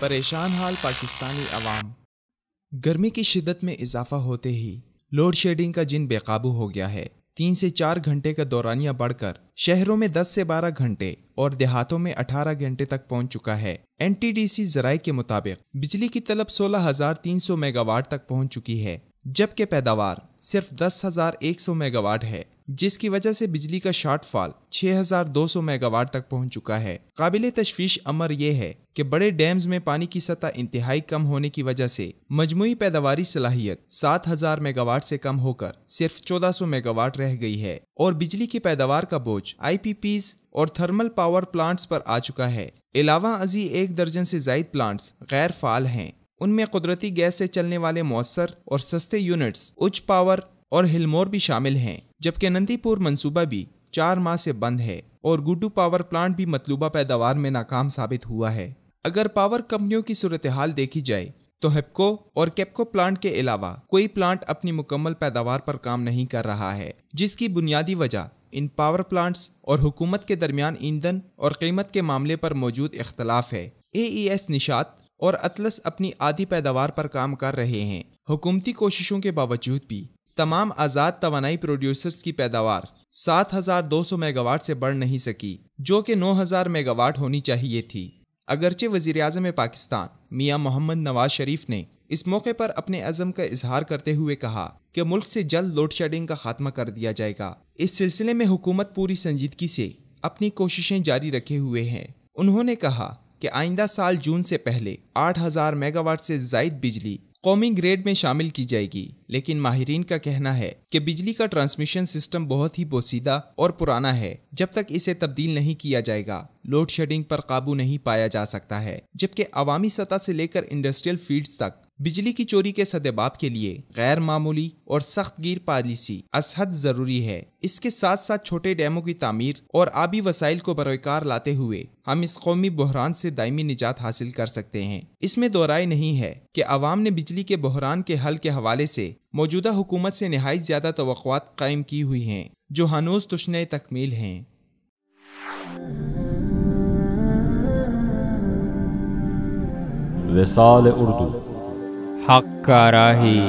پریشان حال پاکستانی عوام۔ گرمی کی شدت میں اضافہ ہوتے ہی لوڈ شیڈنگ کا جن بے قابو ہو گیا ہے۔ 3 سے 4 گھنٹے کا دورانیہ بڑھ کر شہروں میں 10 سے 12 گھنٹے اور دیہاتوں میں 18 گھنٹے تک پہنچ چکا ہے۔ NTDC ذرائع کے مطابق بجلی کی طلب 16,300 میگا واٹ تک پہنچ چکی ہے، جبکہ پیداوار صرف 10,100 میگا واٹ ہے، جس کی وجہ سے بجلی کا شارٹ فال 6,200 میگا واٹ تک پہنچ چکا ہے۔ قابل تشویش امر یہ ہے کہ بڑے ڈیمز میں پانی کی سطح انتہائی کم ہونے کی وجہ سے مجموعی پیداواری صلاحیت 7,000 میگا واٹ سے کم ہو کر صرف 1,400 میگا واٹ رہ گئی ہے، اور بجلی کی پیداوار کا بوجھ IPPs اور تھرمل پاور پلانٹس پر آ چکا ہے۔ علاوہ ازیں 1 درجن سے زائد پلانٹس غیر فعال ہیں۔ ان میں قدرتی گیس سے چلنے والے مؤثر اور سستے یونٹس اچ پاور اور ہلمور بھی شامل ہیں، جبکہ نندی پور منصوبہ بھی 4 ماہ سے بند ہے اور گڈو پاور پلانٹ بھی مطلوبہ پیداوار میں ناکام ثابت ہوا ہے۔ اگر پاور کمپنیوں کی صورتحال دیکھی جائے تو ہپکو اور کیپکو پلانٹ کے علاوہ کوئی پلانٹ اپنی مکمل پیداوار پر کام نہیں کر رہا ہے، جس کی بنیادی وجہ ان پاور پلانٹس اور حکومت کے درمیان ایندھن اور قیمت کے معاملے پر موجود اختلاف ہے۔ AES نشاط اور اطلس اپنی آدھی پیداوار پر کام کر رہے ہیں۔ حکومتی کوششوں کے باوجود بھی تمام آزاد توانائی پروڈیوسرز کی پیداوار 7,200 میگا واٹ سے بڑھ نہیں سکی، جو کہ 9,000 میگا واٹ ہونی چاہیے تھی۔ اگرچہ وزیراعظم پاکستان میاں محمد نواز شریف نے اس موقع پر اپنے عزم کا اظہار کرتے ہوئے کہا کہ ملک سے جلد لوڈ شیڈنگ کا خاتمہ کر دیا جائے گا۔ اس سلسلے میں حکومت پوری سنجیدگی سے اپنی کوششیں جاری رکھے ہوئے ہے۔ انہوں نے کہا کہ آئندہ سال جون سے پہلے 8,000 میگا واٹ سے زائد بجلی قومی گریڈ میں شامل کی جائے گی، لیکن ماہرین کا کہنا ہے کہ بجلی کا ٹرانسمیشن سسٹم بہت ہی بوسیدہ اور پرانا ہے۔ جب تک اسے تبدیل نہیں کیا جائے گا، لوڈ شیڈنگ پر قابو نہیں پایا جا سکتا ہے، جبکہ عوامی سطح سے لے کر انڈسٹریل فیلڈز تک بجلی کی چوری کے سدباب کے لیے غیر معمولی اور سخت گیر پالیسی از حد ضروری ہے۔ اس کے ساتھ ساتھ چھوٹے ڈیموں کی تعمیر اور آبی وسائل کو بروئے لاتے ہوئے ہم اس قومی بحران سے دائمی نجات حاصل کر سکتے ہیں۔ اس میں دو رائے نہیں ہے کہ عوام نے بجلی کے بحران کے حل کے حوالے سے موجودہ حکومت سے نہایت زیادہ توقعات قائم کی ہوئی ہیں، جو ہنوز تشنہ تکمیل ہیں۔ وصال اردو، حق کا راہی